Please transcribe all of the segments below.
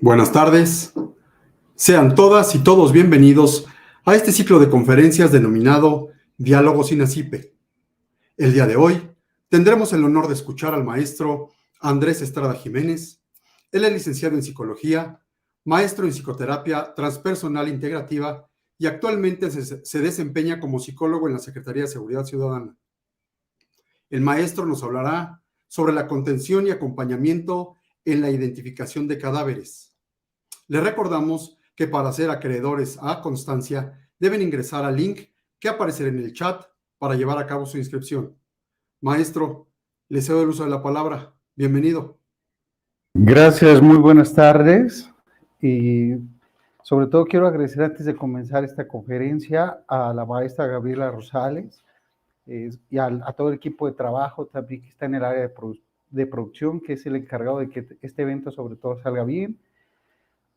Buenas tardes. Sean todas y todos bienvenidos a este ciclo de conferencias denominado Diálogos sin Acipe. El día de hoy tendremos el honor de escuchar al maestro Andrés Estrada Jiménez. Él es licenciado en Psicología, maestro en Psicoterapia Transpersonal Integrativa y actualmente se desempeña como psicólogo en la Secretaría de Seguridad Ciudadana. El maestro nos hablará sobre la contención y acompañamiento en la identificación de cadáveres. Les recordamos que para ser acreedores a constancia deben ingresar al link que aparecerá en el chat para llevar a cabo su inscripción. Maestro, le cedo el uso de la palabra. Bienvenido. Gracias, muy buenas tardes. Y sobre todo quiero agradecer antes de comenzar esta conferencia a la maestra Gabriela Rosales y a todo el equipo de trabajo también que está en el área de producción, que es el encargado de que este evento sobre todo salga bien.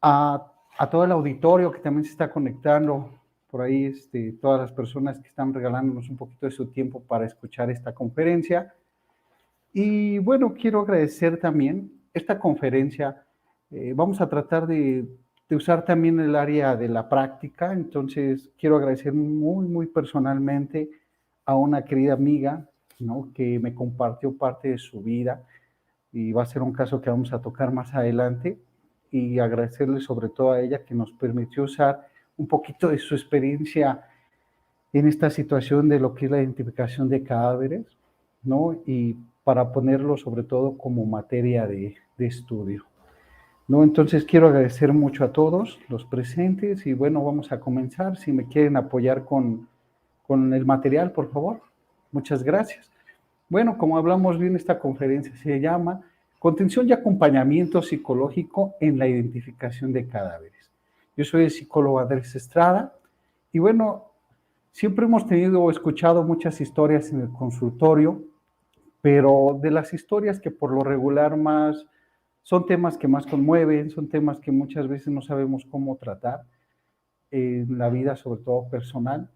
A todo el auditorio que también se está conectando por ahí, todas las personas que están regalándonos un poquito de su tiempo para escuchar esta conferencia. Y bueno, quiero agradecer también esta conferencia. Vamos a tratar de usar también el área de la práctica. Entonces, quiero agradecer muy personalmente a una querida amiga, ¿no?, que me compartió parte de su vida y va a ser un caso que vamos a tocar más adelante. Y agradecerle sobre todo a ella que nos permitió usar un poquito de su experiencia en esta situación de lo que es la identificación de cadáveres, ¿no? Y para ponerlo sobre todo como materia de estudio, ¿no? Entonces quiero agradecer mucho a todos los presentes y bueno, vamos a comenzar. Si me quieren apoyar con el material, por favor. Muchas gracias. Bueno, como hablamos bien, esta conferencia se llama Contención y Acompañamiento Psicológico en la Identificación de Cadáveres. Yo soy el psicólogo Andrés Estrada y bueno, siempre hemos tenido o escuchado muchas historias en el consultorio, pero de las historias que por lo regular más son temas que más conmueven, son temas que muchas veces no sabemos cómo tratar en la vida, sobre todo personal,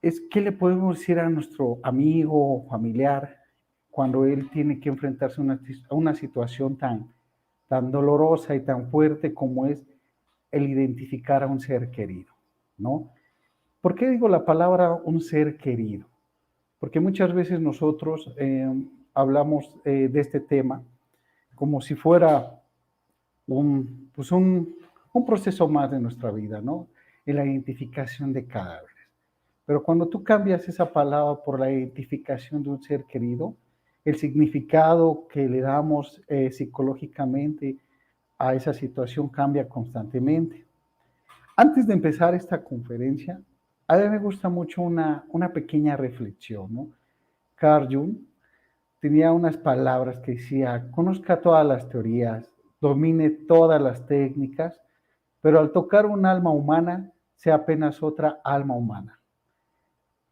es qué le podemos decir a nuestro amigo o familiar cuando él tiene que enfrentarse a una situación tan dolorosa y tan fuerte como es el identificar a un ser querido, ¿no? ¿Por qué digo la palabra un ser querido? Porque muchas veces nosotros hablamos de este tema como si fuera un proceso más de nuestra vida, ¿no? En la identificación de cadáveres. Pero cuando tú cambias esa palabra por la identificación de un ser querido, el significado que le damos psicológicamente a esa situación cambia constantemente. Antes de empezar esta conferencia, a mí me gusta mucho una pequeña reflexión, ¿no? Carl Jung tenía unas palabras que decía: conozca todas las teorías, domine todas las técnicas, pero al tocar un alma humana, sea apenas otra alma humana.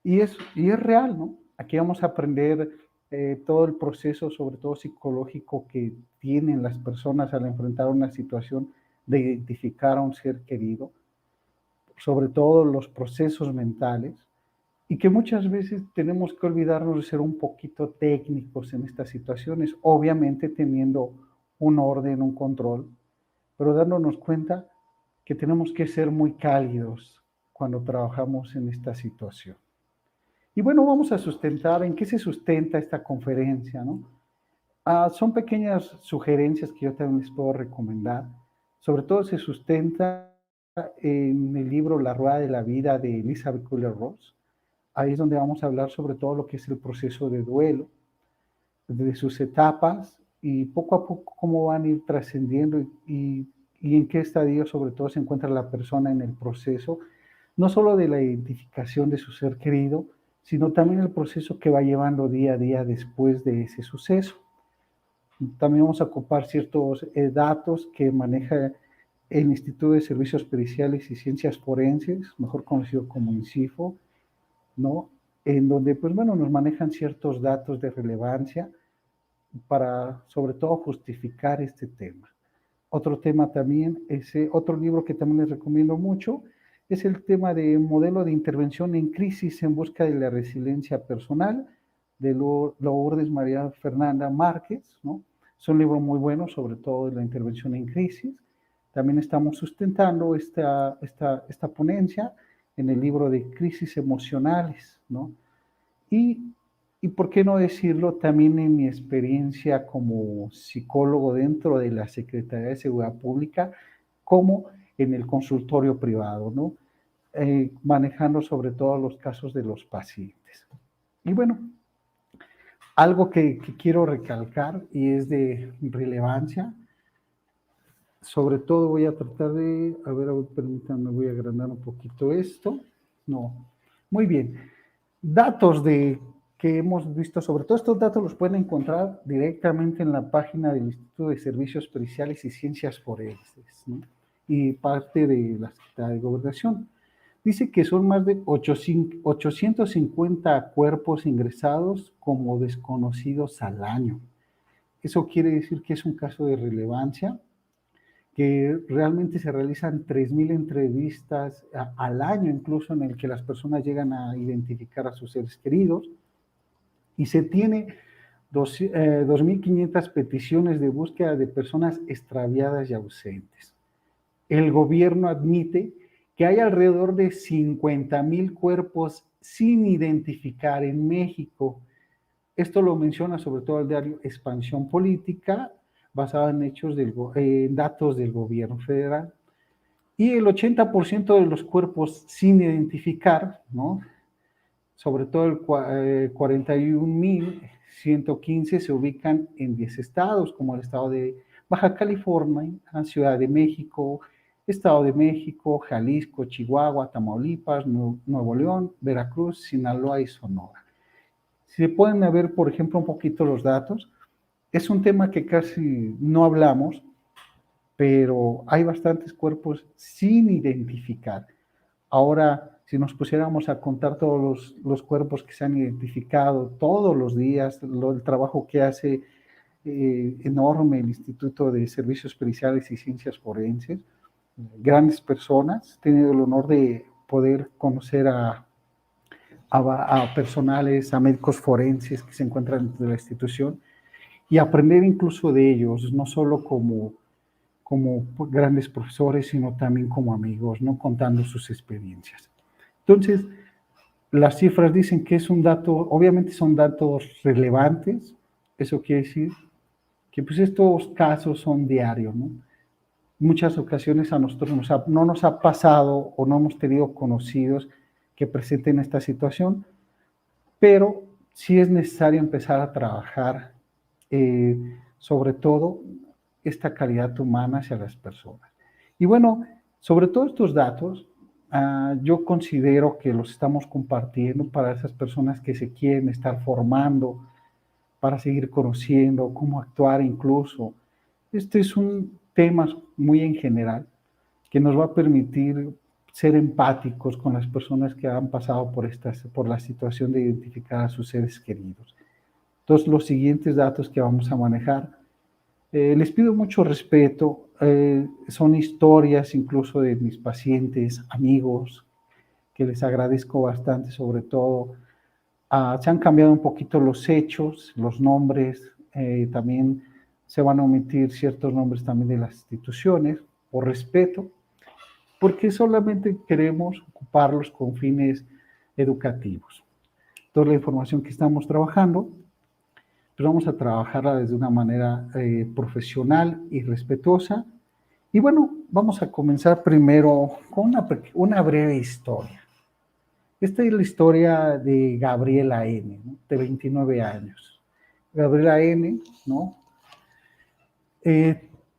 Y es real, ¿no? Aquí vamos a aprender todo el proceso, sobre todo psicológico, que tienen las personas al enfrentar una situación de identificar a un ser querido, sobre todo los procesos mentales, y que muchas veces tenemos que olvidarnos de ser un poquito técnicos en estas situaciones, obviamente teniendo un orden, un control, pero dándonos cuenta que tenemos que ser muy cálidos cuando trabajamos en esta situación. Y bueno, vamos a sustentar, ¿en qué se sustenta esta conferencia, no? Son pequeñas sugerencias que yo también les puedo recomendar. Sobre todo se sustenta en el libro La Rueda de la Vida de Elizabeth Kubler-Ross. Ahí es donde vamos a hablar sobre todo lo que es el proceso de duelo, de sus etapas y poco a poco cómo van a ir trascendiendo y en qué estadio sobre todo se encuentra la persona en el proceso, no solo de la identificación de su ser querido, sino también el proceso que va llevando día a día después de ese suceso. También vamos a ocupar ciertos datos que maneja el Instituto de Servicios Periciales y Ciencias Forenses, mejor conocido como INCIFO, ¿no? En donde, pues bueno, nos manejan ciertos datos de relevancia para, sobre todo, justificar este tema. Otro tema también, otro libro que también les recomiendo mucho, es el tema de modelo de intervención en crisis en busca de la resiliencia personal, de Lourdes María Fernanda Márquez, ¿no? Es un libro muy bueno, sobre todo de la intervención en crisis. también estamos sustentando esta ponencia en el libro de Crisis Emocionales, ¿no? Y por qué no decirlo, también en mi experiencia como psicólogo dentro de la Secretaría de Seguridad Pública, como en el consultorio privado, ¿no? Manejando sobre todo los casos de los pacientes. Y bueno, algo que quiero recalcar y es de relevancia, sobre todo voy a tratar de, a ver, permítanme, voy a agrandar un poquito esto. No, muy bien. Datos que hemos visto, sobre todo estos datos los pueden encontrar directamente en la página del Instituto de Servicios Periciales y Ciencias Forenses, ¿no? Y parte de la Secretaría de Gobernación. Dice que son más de 850 cuerpos ingresados como desconocidos al año. Eso quiere decir que es un caso de relevancia, que realmente se realizan 3,000 entrevistas al año, incluso en el que las personas llegan a identificar a sus seres queridos, y se tiene 2,500 peticiones de búsqueda de personas extraviadas y ausentes. El gobierno admite que hay alrededor de 50,000 cuerpos sin identificar en México. Esto lo menciona sobre todo el diario Expansión Política, basado en datos del gobierno federal. Y el 80% de los cuerpos sin identificar, ¿no? Sobre todo el 41,115 se ubican en 10 estados, como el estado de Baja California, Ciudad de México, Estado de México, Jalisco, Chihuahua, Tamaulipas, Nuevo León, Veracruz, Sinaloa y Sonora. Si pueden ver, por ejemplo, un poquito los datos, es un tema que casi no hablamos, pero hay bastantes cuerpos sin identificar. Ahora, si nos pusiéramos a contar todos los cuerpos que se han identificado todos los días, el trabajo que hace enorme el Instituto de Servicios Periciales y Ciencias Forenses, grandes personas, he tenido el honor de poder conocer a personales, a médicos forenses que se encuentran dentro de la institución y aprender incluso de ellos, no solo como grandes profesores, sino también como amigos, ¿no? Contando sus experiencias. Entonces, las cifras dicen que es un dato, obviamente son datos relevantes, eso quiere decir que pues estos casos son diarios, ¿no? Muchas ocasiones a nosotros no nos ha pasado o no hemos tenido conocidos que presenten esta situación, pero sí es necesario empezar a trabajar, sobre todo, esta calidad humana hacia las personas. Y bueno, sobre todo estos datos, yo considero que los estamos compartiendo para esas personas que se quieren estar formando, para seguir conociendo cómo actuar incluso. Este es un tema muy en general que nos va a permitir ser empáticos con las personas que han pasado por la situación de identificar a sus seres queridos. Entonces, los siguientes datos que vamos a manejar, les pido mucho respeto, son historias incluso de mis pacientes, amigos, que les agradezco bastante, sobre todo. Se han cambiado un poquito los hechos, los nombres, también se van a omitir ciertos nombres también de las instituciones, por respeto, porque solamente queremos ocuparlos con fines educativos. Toda la información que estamos trabajando, pues vamos a trabajarla desde una manera profesional y respetuosa. Y bueno, vamos a comenzar primero con una breve historia. Esta es la historia de Gabriela N., ¿no? De 29 años. Gabriela N., ¿no?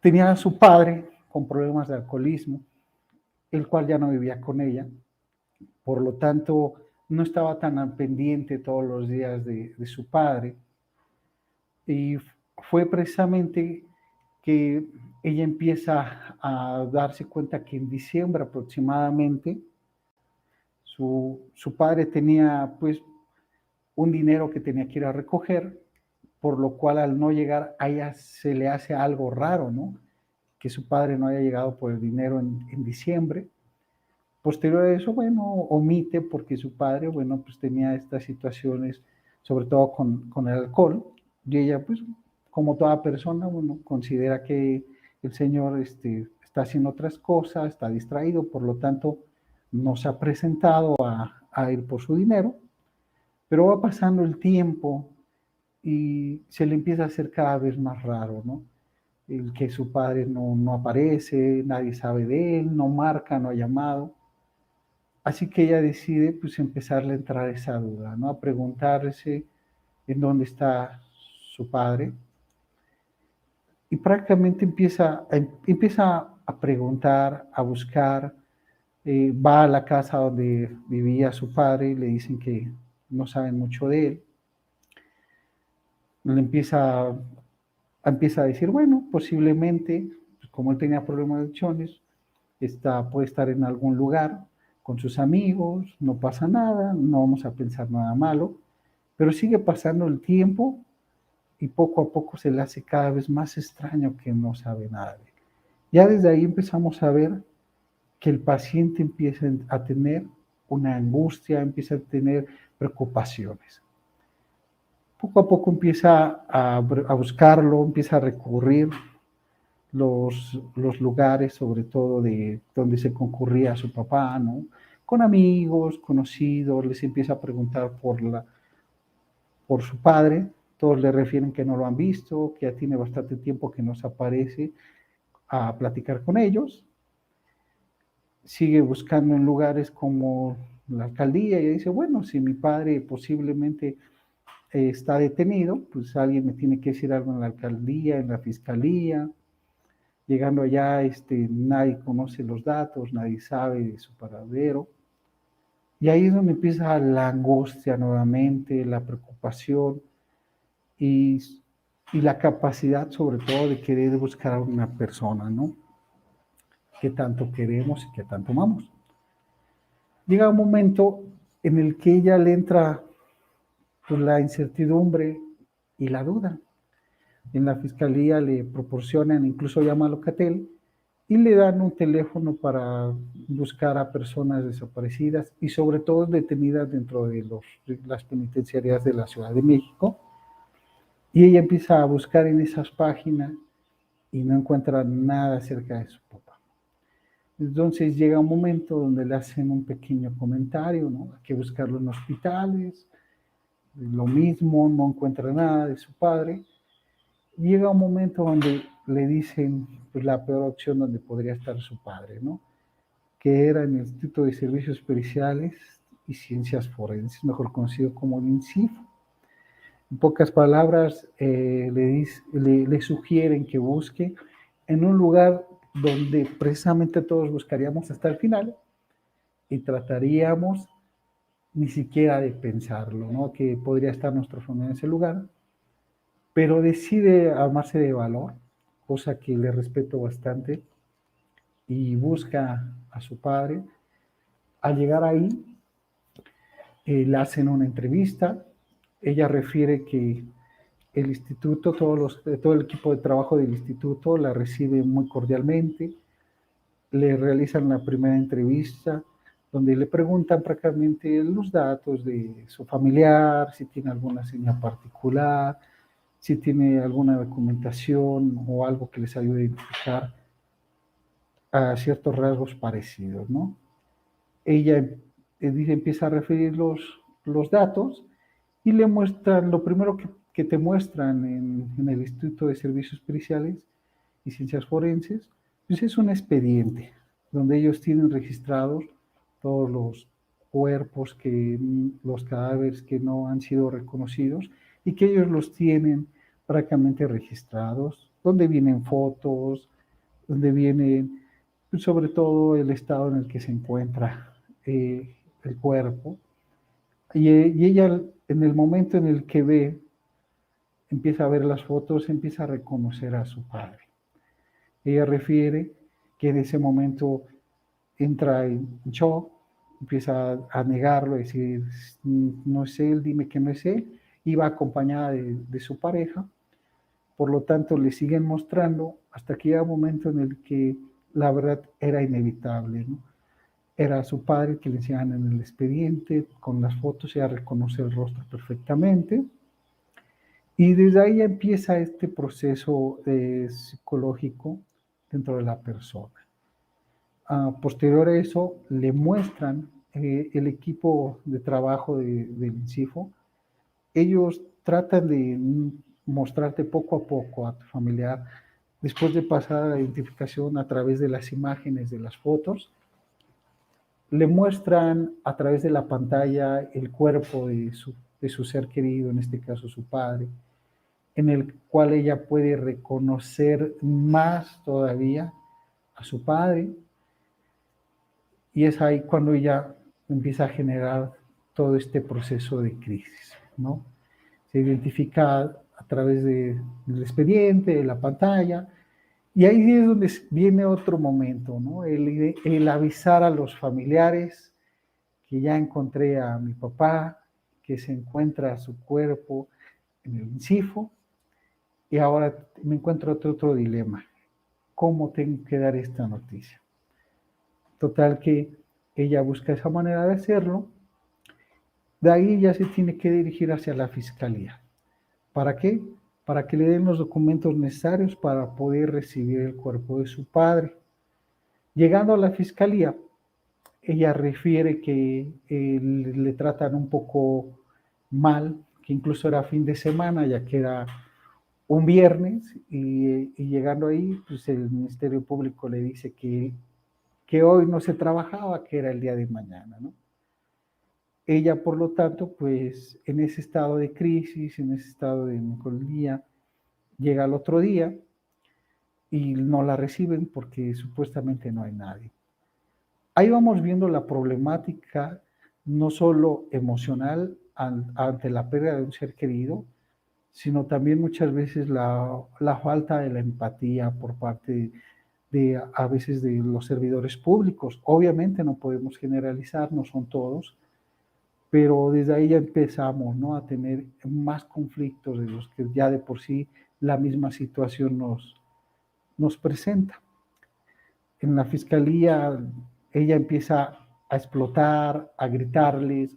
Tenía a su padre con problemas de alcoholismo, el cual ya no vivía con ella, por lo tanto no estaba tan al pendiente todos los días de su padre, y fue precisamente que ella empieza a darse cuenta que en diciembre aproximadamente su padre tenía pues un dinero que tenía que ir a recoger, por lo cual al no llegar a ella se le hace algo raro, ¿no? Que su padre no haya llegado por el dinero en diciembre. Posterior a eso, bueno, omite porque su padre, bueno, pues tenía estas situaciones, sobre todo con el alcohol, y ella, pues, como toda persona, bueno, considera que el señor está haciendo otras cosas, está distraído, por lo tanto, no se ha presentado a ir por su dinero, pero va pasando el tiempo y se le empieza a hacer cada vez más raro, ¿no? El que su padre no aparece, nadie sabe de él, no marca, no ha llamado. Así que ella decide pues empezarle a entrar esa duda, ¿no? A preguntarse en dónde está su padre. Y prácticamente empieza a preguntar, a buscar, va a la casa donde vivía su padre y le dicen que no saben mucho de él. Le empieza a decir, bueno, posiblemente, pues, como él tenía problemas de adicciones, puede estar en algún lugar con sus amigos, no pasa nada, no vamos a pensar nada malo, pero sigue pasando el tiempo y poco a poco se le hace cada vez más extraño que no sabe nada de él. Ya desde ahí empezamos a ver que el paciente empieza a tener una angustia, empieza a tener preocupaciones. Poco a poco empieza a buscarlo, empieza a recurrir los lugares, sobre todo de donde se concurría su papá, ¿no? Con amigos, conocidos, les empieza a preguntar por su padre, todos le refieren que no lo han visto, que ya tiene bastante tiempo que no se aparece a platicar con ellos. Sigue buscando en lugares como la alcaldía y dice, bueno, si mi padre posiblemente está detenido, pues alguien me tiene que decir algo en la alcaldía, en la fiscalía. Llegando allá, nadie conoce los datos, nadie sabe de su paradero. Y ahí es donde empieza la angustia nuevamente, la preocupación y, y la capacidad sobre todo de querer buscar a una persona, ¿no? Que tanto queremos y que tanto amamos. Llega un momento en el que ella le entra pues, la incertidumbre y la duda. En la fiscalía le proporcionan, incluso llama a Locatel, y le dan un teléfono para buscar a personas desaparecidas y sobre todo detenidas dentro de las penitenciarias de la Ciudad de México. Y ella empieza a buscar en esas páginas y no encuentra nada acerca de su papá. Entonces llega un momento donde le hacen un pequeño comentario, ¿no? Hay que buscarlo en hospitales, lo mismo, no encuentra nada de su padre. Llega un momento donde le dicen pues, la peor opción donde podría estar su padre, ¿no? Que era en el Instituto de Servicios Periciales y Ciencias Forenses, mejor conocido como el INCIF. En pocas palabras, le sugieren que busque en un lugar donde precisamente todos buscaríamos hasta el final y trataríamos ni siquiera de pensarlo, ¿no? Que podría estar nuestra familia en ese lugar, pero decide armarse de valor, cosa que le respeto bastante, y busca a su padre. Al llegar ahí, le hacen una entrevista. Ella refiere que el instituto, todo el equipo de trabajo del instituto la recibe muy cordialmente. Le realizan la primera entrevista, donde le preguntan prácticamente los datos de su familiar, si tiene alguna seña particular, si tiene alguna documentación o algo que les ayude a identificar a ciertos rasgos parecidos, ¿no? Ella empieza a referir los datos y le muestran, lo primero que te muestran en el Instituto de Servicios Periciales y Ciencias Forenses, pues es un expediente donde ellos tienen registrados todos los cuerpos, los cadáveres que no han sido reconocidos y que ellos los tienen prácticamente registrados, donde vienen fotos, donde vienen pues, sobre todo el estado en el que se encuentra el cuerpo. Y ella, en el momento en el que empieza a ver las fotos, empieza a reconocer a su padre. Ella refiere que en ese momento entra en shock, empieza a negarlo, a decir, no es él, dime que no es él, y va acompañada de su pareja. Por lo tanto, le siguen mostrando hasta que llega un momento en el que la verdad era inevitable, ¿no? Era su padre que le enseñaban en el expediente, con las fotos, ella reconoce el rostro perfectamente. Y desde ahí empieza este proceso psicológico dentro de la persona. Posterior a eso, le muestran el equipo de trabajo del INCIFO. Ellos tratan de mostrarte poco a poco a tu familiar, después de pasar a la identificación a través de las imágenes, de las fotos, le muestran a través de la pantalla el cuerpo de su ser querido, en este caso su padre, en el cual ella puede reconocer más todavía a su padre, y es ahí cuando ella empieza a generar todo este proceso de crisis, ¿no? Se identifica a través del expediente, de la pantalla, y ahí es donde viene otro momento, ¿no? El avisar a los familiares que ya encontré a mi papá, que se encuentra su cuerpo en el INCIFO, y ahora me encuentro otro dilema. ¿Cómo tengo que dar esta noticia? Total que ella busca esa manera de hacerlo. De ahí ya se tiene que dirigir hacia la fiscalía. ¿Para qué? Para que le den los documentos necesarios para poder recibir el cuerpo de su padre. Llegando a la fiscalía, ella refiere que le tratan un poco mal, que incluso era fin de semana, ya que era un viernes, y llegando ahí, pues el Ministerio Público le dice que hoy no se trabajaba, que era el día de mañana, ¿no? Ella, por lo tanto, pues en ese estado de crisis, en ese estado de melancolía, llega al otro día y no la reciben porque supuestamente no hay nadie. Ahí vamos viendo la problemática, no solo emocional ante la pérdida de un ser querido, sino también muchas veces la falta de la empatía por parte a veces de los servidores públicos. Obviamente no podemos generalizar, no son todos, pero desde ahí ya empezamos, ¿no?, a tener más conflictos de los que ya de por sí la misma situación nos presenta. En la fiscalía ella empieza a explotar, a gritarles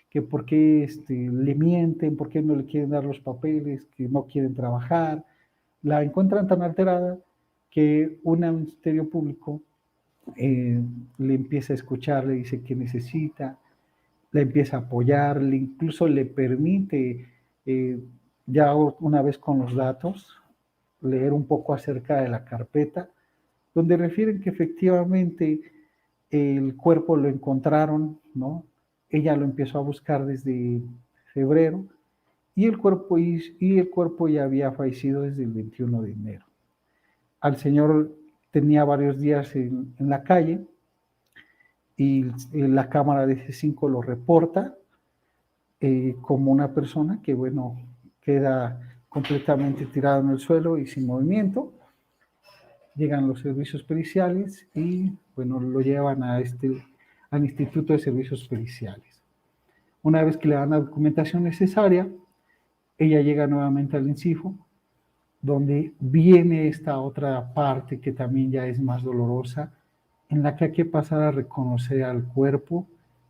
que por qué le mienten, por qué no le quieren dar los papeles, que no quieren trabajar. La encuentran tan alterada que un ministerio público le empieza a escuchar, le dice que necesita, la empieza a apoyar, incluso le permite, eh, ya una vez con los datos, leer un poco acerca de la carpeta, donde refieren que efectivamente el cuerpo lo encontraron, ¿no? Ella lo empezó a buscar desde febrero y el cuerpo ya había fallecido desde el 21 de enero. Al señor tenía varios días en la calle y la cámara de C5 lo reporta como una persona que, bueno, queda completamente tirado en el suelo y sin movimiento. Llegan los servicios periciales y, bueno, lo llevan al Instituto de Servicios Periciales. Una vez que le dan la documentación necesaria, ella llega nuevamente al INCIFO, donde viene esta otra parte que también ya es más dolorosa, en la que hay que pasar a reconocer al cuerpo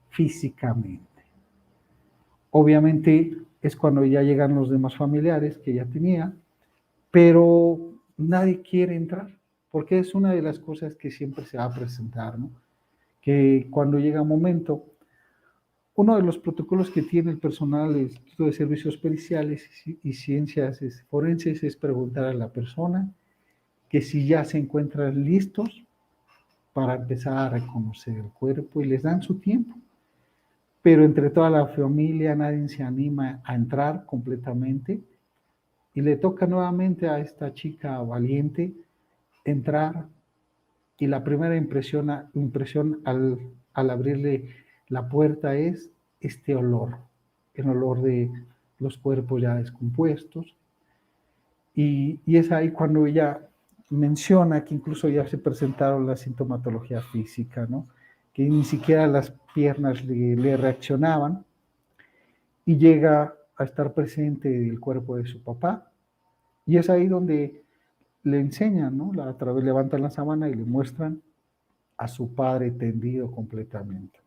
físicamente. Obviamente es cuando ya llegan los demás familiares que ya tenía, pero nadie quiere entrar, porque es una de las cosas que siempre se va a presentar, ¿no? Que cuando llega un momento, uno de los protocolos que tiene el personal del Instituto de Servicios Periciales y Ciencias Forenses es preguntar a la persona que si ya se encuentran listos para empezar a reconocer el cuerpo y les dan su tiempo. Pero entre toda la familia nadie se anima a entrar completamente y le toca nuevamente a esta chica valiente entrar, y la primera impresión al abrirle la puerta es este olor, el olor de los cuerpos ya descompuestos, y es ahí cuando ella menciona que incluso ya se presentaron la sintomatología física, ¿no? Que ni siquiera las piernas le reaccionaban, y llega a estar presente el cuerpo de su papá, y es ahí donde le enseñan, ¿no? A través levantan la sábana y le muestran a su padre tendido completamente,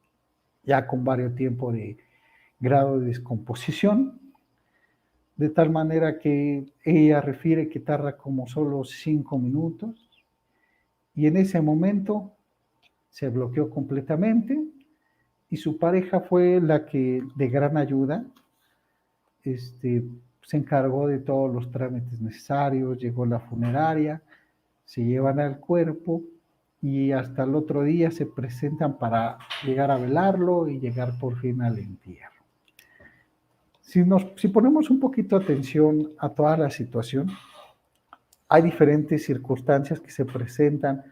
ya con varios tiempos de grado de descomposición, de tal manera que ella refiere que tarda como solo 5 minutos Y en ese momento se bloqueó completamente y su pareja fue la que, de gran ayuda, se encargó de todos los trámites necesarios, llegó la funeraria, se llevan al cuerpo y hasta el otro día se presentan para llegar a velarlo y llegar por fin al entierro. Si ponemos un poquito atención a toda la situación, hay diferentes circunstancias que se presentan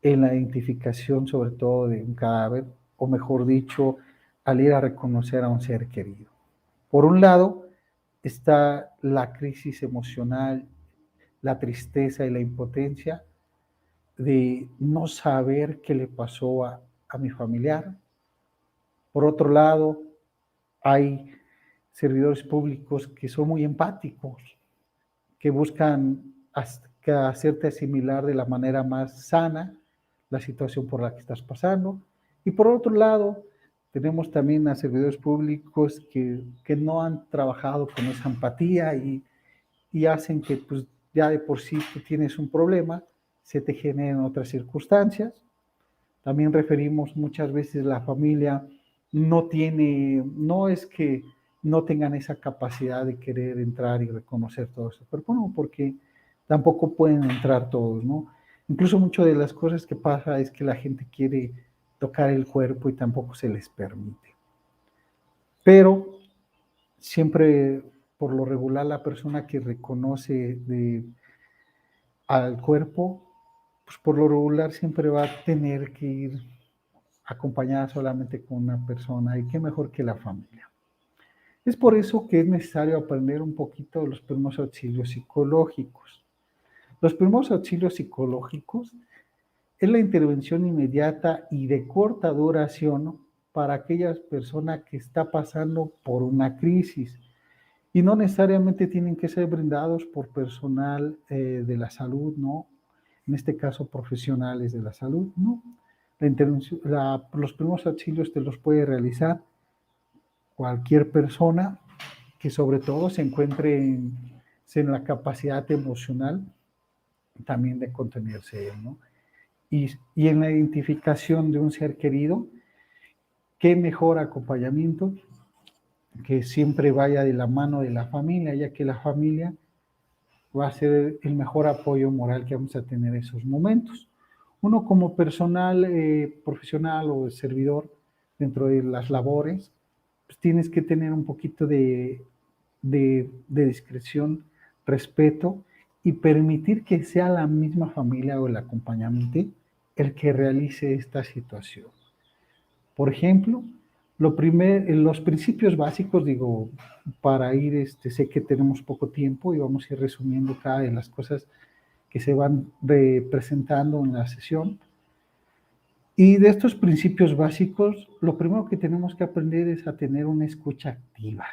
en la identificación, sobre todo de un cadáver, o mejor dicho, al ir a reconocer a un ser querido. Por un lado, está la crisis emocional, la tristeza y la impotencia de no saber qué le pasó a mi familiar. Por otro lado, hay servidores públicos que son muy empáticos, que buscan hacerte asimilar de la manera más sana la situación por la que estás pasando. Y por otro lado, tenemos también a servidores públicos que no han trabajado con esa empatía y hacen que pues, ya de por sí tú tienes un problema, se te generen otras circunstancias. También referimos muchas veces la familia no es que no tengan esa capacidad de querer entrar y reconocer todo eso, pero bueno, porque tampoco pueden entrar todos, ¿no? Incluso muchas de las cosas que pasa es que la gente quiere tocar el cuerpo y tampoco se les permite. Pero siempre, por lo regular, la persona que reconoce al cuerpo, pues por lo regular siempre va a tener que ir acompañada solamente con una persona, y qué mejor que la familia. Es por eso que es necesario aprender un poquito de los primeros auxilios psicológicos. Los primeros auxilios psicológicos es la intervención inmediata y de corta duración para aquellas personas que está pasando por una crisis y no necesariamente tienen que ser brindados por personal de la salud, ¿no? En este caso, profesionales de la salud, ¿no? Los primeros auxilios te los puede realizar cualquier persona que sobre todo se encuentre en la capacidad emocional también de contenerse, ¿no? Y en la identificación de un ser querido, qué mejor acompañamiento que siempre vaya de la mano de la familia, ya que la familia va a ser el mejor apoyo moral que vamos a tener en esos momentos. Uno como personal profesional o servidor dentro de las labores, pues tienes que tener un poquito de discreción, respeto y permitir que sea la misma familia o el acompañante el que realice esta situación. Por ejemplo, los principios básicos, digo, para ir, sé que tenemos poco tiempo y vamos a ir resumiendo cada de las cosas que se van presentando en la sesión. Y de estos principios básicos, lo primero que tenemos que aprender es a tener una escucha activa.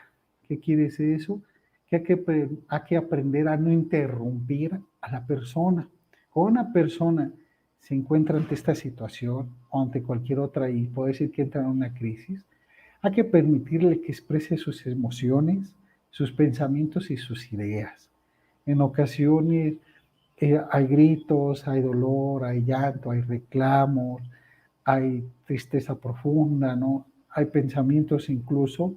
¿Qué quiere decir eso? Que hay que aprender a no interrumpir a la persona. Cuando una persona se encuentra ante esta situación o ante cualquier otra y puede decir que entra en una crisis, hay que permitirle que exprese sus emociones, sus pensamientos y sus ideas. En ocasiones hay gritos, hay dolor, hay llanto, hay reclamos, hay tristeza profunda, ¿no? Hay pensamientos incluso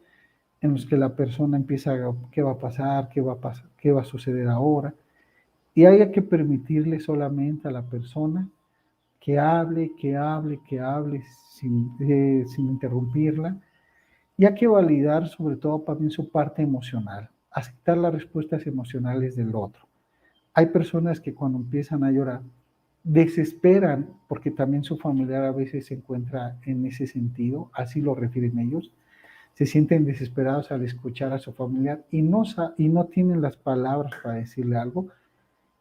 en los que la persona empieza a, ¿qué va a pasar? ¿Qué va a pasar? ¿Qué va a suceder ahora? Y hay que permitirle solamente a la persona que hable, que hable, que hable sin interrumpirla. Y hay que validar sobre todo también su parte emocional, aceptar las respuestas emocionales del otro. Hay personas que cuando empiezan a llorar desesperan porque también su familiar a veces se encuentra en ese sentido, así lo refieren ellos, se sienten desesperados al escuchar a su familiar y no tienen las palabras para decirle algo,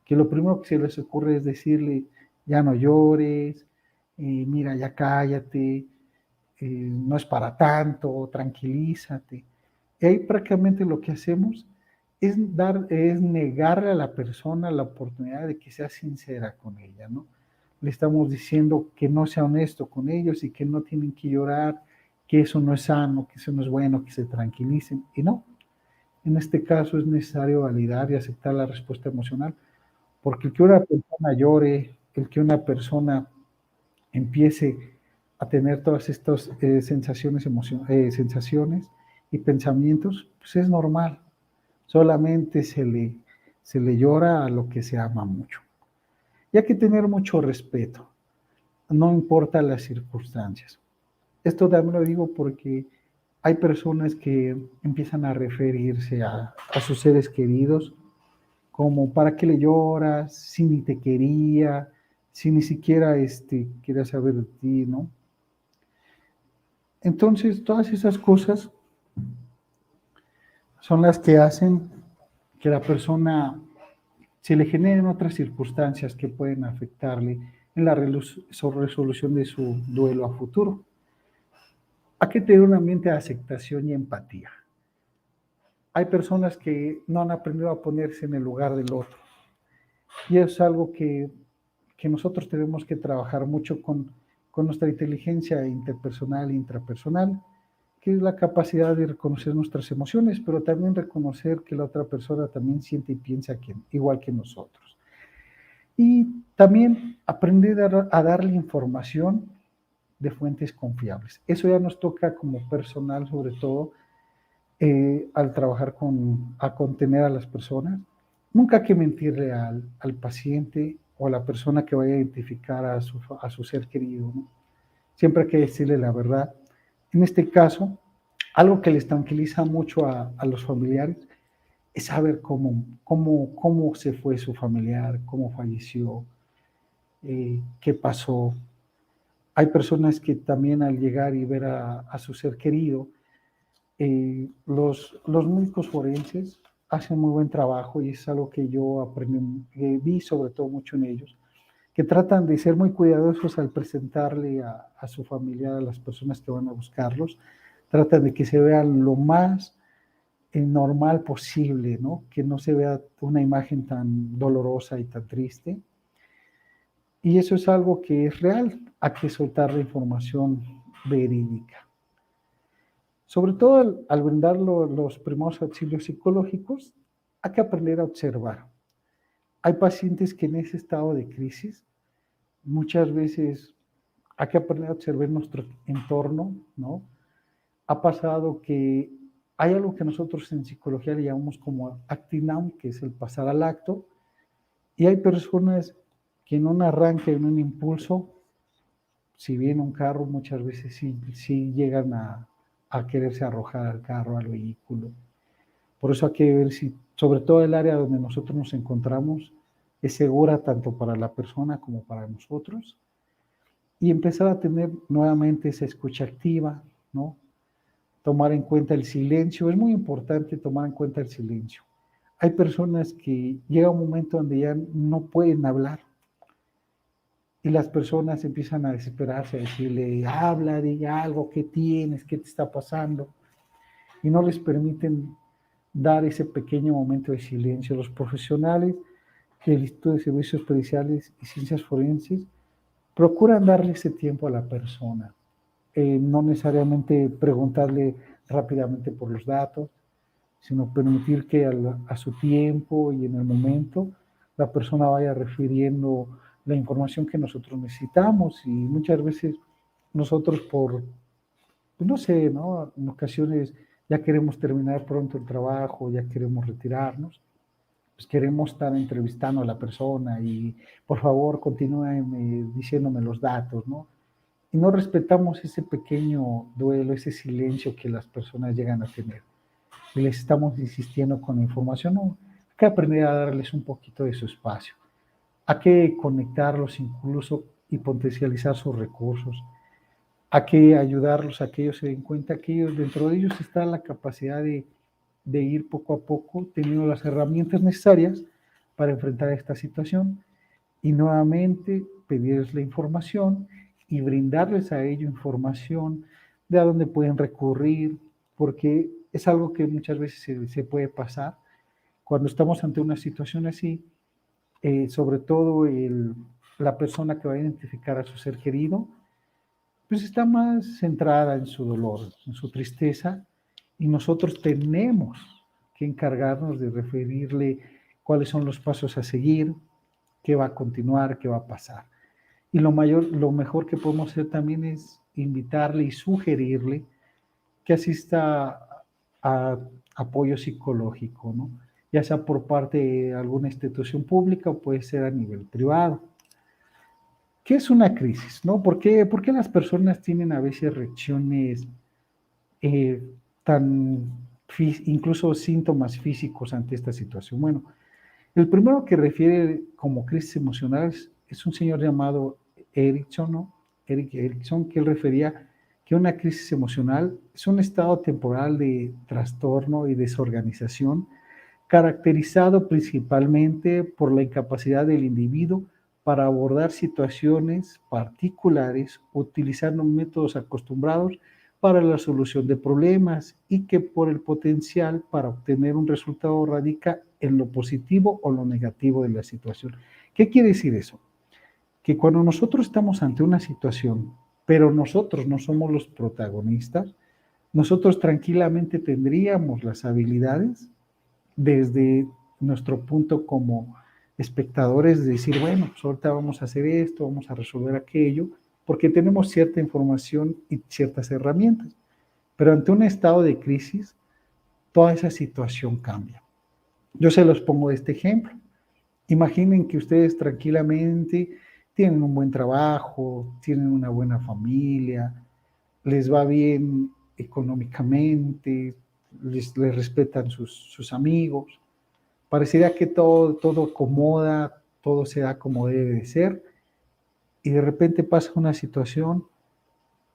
que lo primero que se les ocurre es decirle, ya no llores, mira, ya cállate, no es para tanto, tranquilízate. Y ahí prácticamente lo que hacemos es negarle a la persona la oportunidad de que sea sincera con ella, ¿no? Le estamos diciendo que no sea honesto con ellos y que no tienen que llorar, que eso no es sano, que eso no es bueno, que se tranquilicen. Y no, en este caso es necesario validar y aceptar la respuesta emocional, porque que una persona llore el que una persona empiece a tener todas estas sensaciones y pensamientos, pues es normal. Solamente se le llora a lo que se ama mucho. Y hay que tener mucho respeto, no importa las circunstancias. Esto también lo digo porque hay personas que empiezan a referirse a sus seres queridos como ¿para qué le lloras? Si ni te quería, si ni siquiera quería saber de ti, ¿no? Entonces, todas esas cosas son las que hacen que la persona se le generen otras circunstancias que pueden afectarle en la resolución de su duelo a futuro. Hay que tener un ambiente de aceptación y empatía. Hay personas que no han aprendido a ponerse en el lugar del otro. Y es algo que nosotros tenemos que trabajar mucho con nuestra inteligencia interpersonal e intrapersonal, que es la capacidad de reconocer nuestras emociones, pero también reconocer que la otra persona también siente y piensa igual que nosotros. Y también aprender a darle información de fuentes confiables. Eso ya nos toca como personal, sobre todo, al trabajar a contener a las personas. Nunca hay que mentirle al paciente o a la persona que vaya a identificar a su ser querido, ¿no? Siempre hay que decirle la verdad. En este caso, algo que les tranquiliza mucho a los familiares es saber cómo se fue su familiar, cómo falleció, qué pasó. Hay personas que también al llegar y ver a su ser querido, los médicos forenses hacen muy buen trabajo y es algo que yo aprendí, que vi sobre todo mucho en ellos, que tratan de ser muy cuidadosos al presentarle a su familia, a las personas que van a buscarlos, tratan de que se vean lo más normal posible, ¿no? Que no se vea una imagen tan dolorosa y tan triste. Y eso es algo que es real, hay que soltar la información verídica. Sobre todo al brindar los primeros auxilios psicológicos, hay que aprender a observar. Hay pacientes que en ese estado de crisis, muchas veces hay que aprender a observar nuestro entorno, ¿no? Ha pasado que hay algo que nosotros en psicología le llamamos como acting out, que es el pasar al acto, y hay personas que en un arranque, en un impulso, si viene un carro, muchas veces sí llegan a quererse arrojar al carro, al vehículo. Por eso hay que ver si, sobre todo el área donde nosotros nos encontramos, es segura tanto para la persona como para nosotros. Y empezar a tener nuevamente esa escucha activa, ¿no? Tomar en cuenta el silencio. Es muy importante tomar en cuenta el silencio. Hay personas que llega un momento donde ya no pueden hablar y las personas empiezan a desesperarse, a decirle, habla, diga algo, ¿qué tienes? ¿Qué te está pasando? Y no les permiten dar ese pequeño momento de silencio. Los profesionales del Instituto de Servicios Periciales y Ciencias Forenses procuran darle ese tiempo a la persona. No necesariamente preguntarle rápidamente por los datos, sino permitir que a su tiempo y en el momento la persona vaya refiriendo la información que nosotros necesitamos. Y muchas veces nosotros no sé, ¿no? En ocasiones ya queremos terminar pronto el trabajo, ya queremos retirarnos, pues queremos estar entrevistando a la persona y por favor continúen diciéndome los datos, ¿no? Y no respetamos ese pequeño duelo, ese silencio que las personas llegan a tener. Y les estamos insistiendo con la información, no, hay que aprender a darles un poquito de su espacio. Hay que conectarlos incluso y potencializar sus recursos. Hay que ayudarlos a que ellos se den cuenta que dentro de ellos está la capacidad de ir poco a poco teniendo las herramientas necesarias para enfrentar esta situación y nuevamente pedirles la información y brindarles a ellos información de a dónde pueden recurrir, porque es algo que muchas veces se puede pasar cuando estamos ante una situación así, sobre todo la persona que va a identificar a su ser querido, pues está más centrada en su dolor, en su tristeza, y nosotros tenemos que encargarnos de referirle cuáles son los pasos a seguir, qué va a continuar, qué va a pasar. Y lo mejor que podemos hacer también es invitarle y sugerirle que asista a apoyo psicológico, ¿no? Ya sea por parte de alguna institución pública o puede ser a nivel privado. ¿Qué es una crisis, no? ¿Por qué las personas tienen a veces reacciones eh, incluso síntomas físicos ante esta situación? Bueno, el primero que refiere como crisis emocional es un señor llamado Erickson, ¿no? Eric Erickson, que él refería que una crisis emocional es un estado temporal de trastorno y desorganización caracterizado principalmente por la incapacidad del individuo para abordar situaciones particulares utilizando métodos acostumbrados para la solución de problemas y que por el potencial para obtener un resultado radica en lo positivo o lo negativo de la situación. ¿Qué quiere decir eso? Que cuando nosotros estamos ante una situación, pero nosotros no somos los protagonistas, nosotros tranquilamente tendríamos las habilidades desde nuestro punto como espectadores de decir, bueno, pues ahorita vamos a hacer esto, vamos a resolver aquello, porque tenemos cierta información y ciertas herramientas. Pero ante un estado de crisis, toda esa situación cambia. Yo se los pongo este ejemplo. Imaginen que ustedes tranquilamente tienen un buen trabajo, tienen una buena familia, les va bien económicamente, les respetan sus amigos. Parecería que todo acomoda, todo se da como debe de ser, y de repente pasa una situación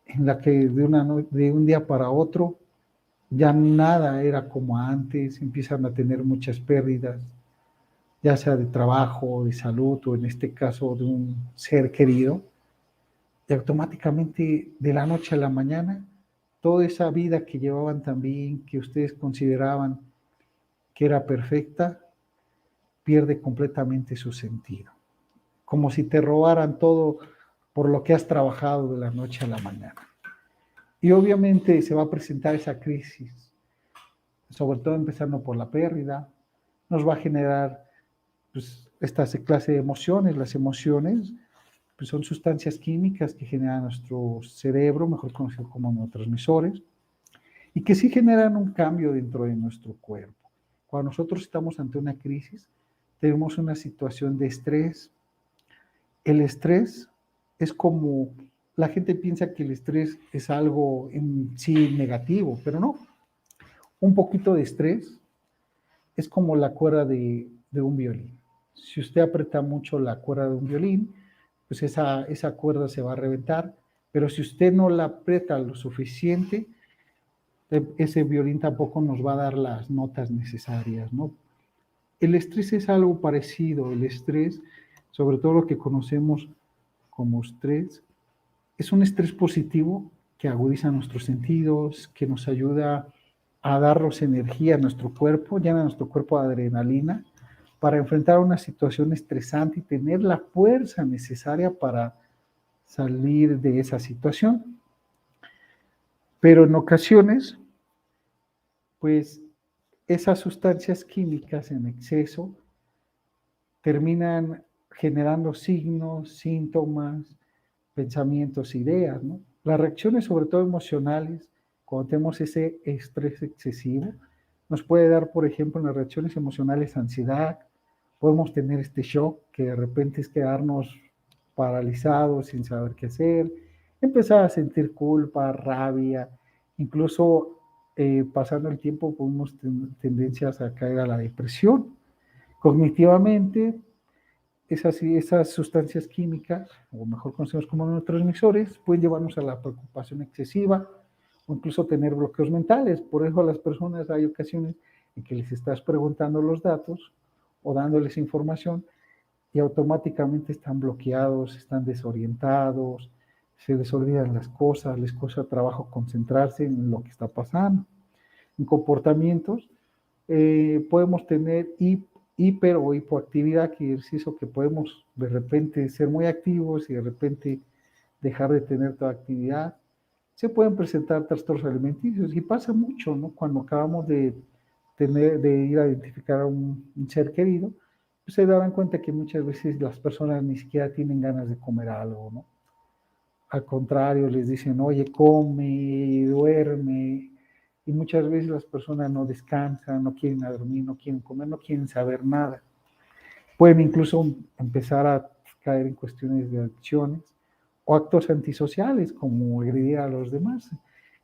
en la que de un día para otro ya nada era como antes, empiezan a tener muchas pérdidas, ya sea de trabajo, de salud o en este caso de un ser querido, y automáticamente de la noche a la mañana, toda esa vida que llevaban también, que ustedes consideraban que era perfecta, pierde completamente su sentido. Como si te robaran todo por lo que has trabajado de la noche a la mañana. Y obviamente se va a presentar esa crisis, sobre todo empezando por la pérdida, nos va a generar pues, esta clase de emociones. Las emociones pues, son sustancias químicas que generan nuestro cerebro, mejor conocido como neurotransmisores, y que sí generan un cambio dentro de nuestro cuerpo. Cuando nosotros estamos ante una crisis, tenemos una situación de estrés. El estrés es como, la gente piensa que el estrés es algo en sí negativo, pero no. Un poquito de estrés es como la cuerda de un violín. Si usted aprieta mucho la cuerda de un violín, pues esa cuerda se va a reventar, pero si usted no la aprieta lo suficiente, ese violín tampoco nos va a dar las notas necesarias, ¿no? El estrés es algo parecido. El estrés, sobre todo lo que conocemos como estrés, es un estrés positivo que agudiza nuestros sentidos, que nos ayuda a darnos energía a nuestro cuerpo, llena a nuestro cuerpo de adrenalina para enfrentar una situación estresante y tener la fuerza necesaria para salir de esa situación. Pero en ocasiones, pues esas sustancias químicas en exceso terminan generando signos, síntomas, pensamientos, ideas, ¿no? Las reacciones, sobre todo emocionales, cuando tenemos ese estrés excesivo, nos puede dar, por ejemplo, en las reacciones emocionales ansiedad, podemos tener este shock que de repente es quedarnos paralizados sin saber qué hacer, empezar a sentir culpa, rabia, incluso pasando el tiempo podemos tener tendencias a caer a la depresión. Cognitivamente, esas sustancias químicas, o mejor conocidos como neurotransmisores, pueden llevarnos a la preocupación excesiva o incluso tener bloqueos mentales. Por eso a las personas hay ocasiones en que les estás preguntando los datos o dándoles información y automáticamente están bloqueados, están desorientados, se les olvidan las cosas, les cuesta trabajo concentrarse en lo que está pasando. En comportamientos podemos tener hiper o hipoactividad, que es eso que podemos de repente ser muy activos y de repente dejar de tener toda actividad. Se pueden presentar trastornos alimenticios y pasa mucho, ¿no? Cuando acabamos de ir a identificar a un ser querido, pues se darán cuenta que muchas veces las personas ni siquiera tienen ganas de comer algo, ¿no? Al contrario, les dicen, oye, come, duerme, y muchas veces las personas no descansan, no quieren dormir, no quieren comer, no quieren saber nada. Pueden incluso empezar a caer en cuestiones de adicciones o actos antisociales como agredir a los demás.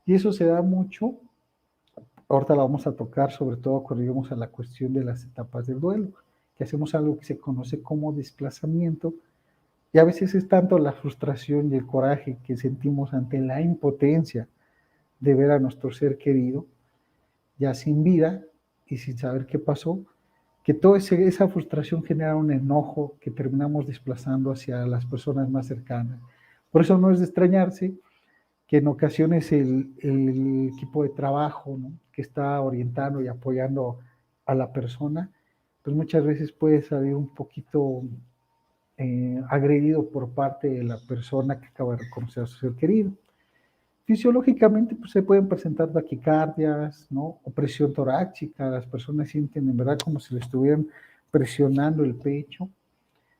Y eso se da mucho, ahorita la vamos a tocar, sobre todo cuando lleguemos a la cuestión de las etapas del duelo, que hacemos algo que se conoce como desplazamiento, y a veces es tanto la frustración y el coraje que sentimos ante la impotencia de ver a nuestro ser querido ya sin vida y sin saber qué pasó, que toda esa frustración genera un enojo que terminamos desplazando hacia las personas más cercanas. Por eso no es de extrañarse que en ocasiones el equipo de trabajo, ¿no?, que está orientando y apoyando a la persona, pues muchas veces puede salir un poquito agredido por parte de la persona que acaba de reconocer a su ser querido. Fisiológicamente, pues, se pueden presentar taquicardias, ¿no? O presión torácica, las personas sienten en verdad como si le estuvieran presionando el pecho,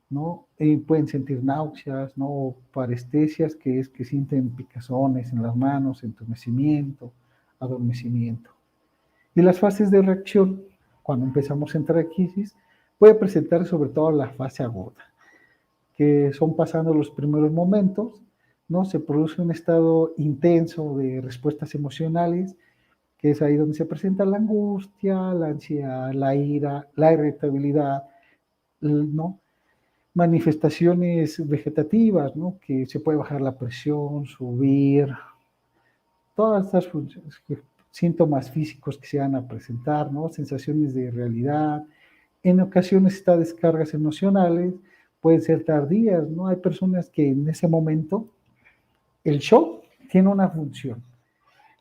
¿no? Pueden sentir náuseas, ¿no? O parestesias, que es que sienten picazones en las manos, entumecimiento, adormecimiento. Y las fases de reacción, cuando empezamos a entrar en crisis, puede presentar sobre todo la fase aguda, que son pasando los primeros momentos, ¿no? Se produce un estado intenso de respuestas emocionales, que es ahí donde se presenta la angustia, la ansiedad, la ira, la irritabilidad, ¿no? Manifestaciones vegetativas, ¿no? Que se puede bajar la presión, subir, todas estas funciones, síntomas físicos que se van a presentar, ¿no? Sensaciones de realidad. En ocasiones estas descargas emocionales pueden ser tardías, ¿no? Hay personas que en ese momento el shock tiene una función.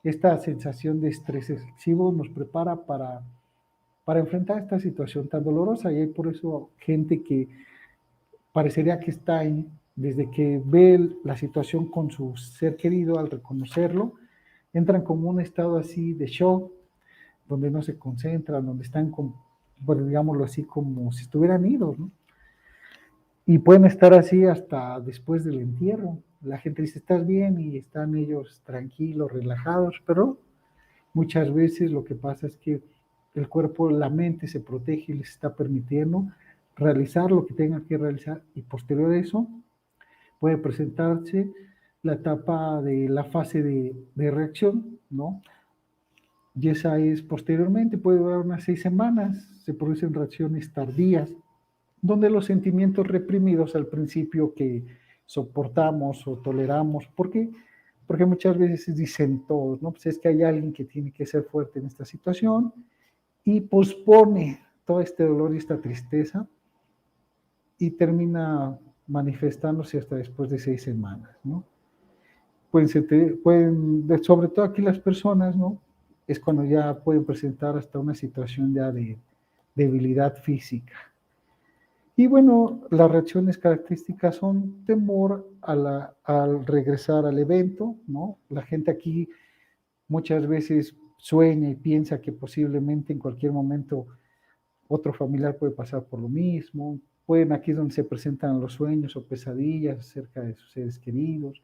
Esta sensación de estrés excesivo nos prepara para enfrentar esta situación tan dolorosa, y hay por eso gente que parecería que está ahí desde que ve la situación con su ser querido, al reconocerlo, entran como un estado así de shock, donde no se concentran, donde están, bueno, digámoslo así, como si estuvieran idos, ¿no? Y pueden estar así hasta después del entierro. La gente dice, ¿estás bien? Y están ellos tranquilos, relajados, pero muchas veces lo que pasa es que el cuerpo, la mente se protege y les está permitiendo realizar lo que tengan que realizar, y posterior a eso puede presentarse la etapa de la fase de reacción, ¿no? Y esa es posteriormente, puede durar unas 6 semanas, se producen reacciones tardías, donde los sentimientos reprimidos al principio que soportamos o toleramos, ¿por qué? Porque muchas veces dicen todos, ¿no? Pues es que hay alguien que tiene que ser fuerte en esta situación y pospone todo este dolor y esta tristeza y termina manifestándose hasta después de 6 semanas, ¿no? Sobre todo aquí las personas, ¿no? Es cuando ya pueden presentar hasta una situación ya de debilidad física. Y bueno, las reacciones características son temor al regresar al evento, ¿no? La gente aquí muchas veces sueña y piensa que posiblemente en cualquier momento otro familiar puede pasar por lo mismo. Aquí es donde se presentan los sueños o pesadillas acerca de sus seres queridos.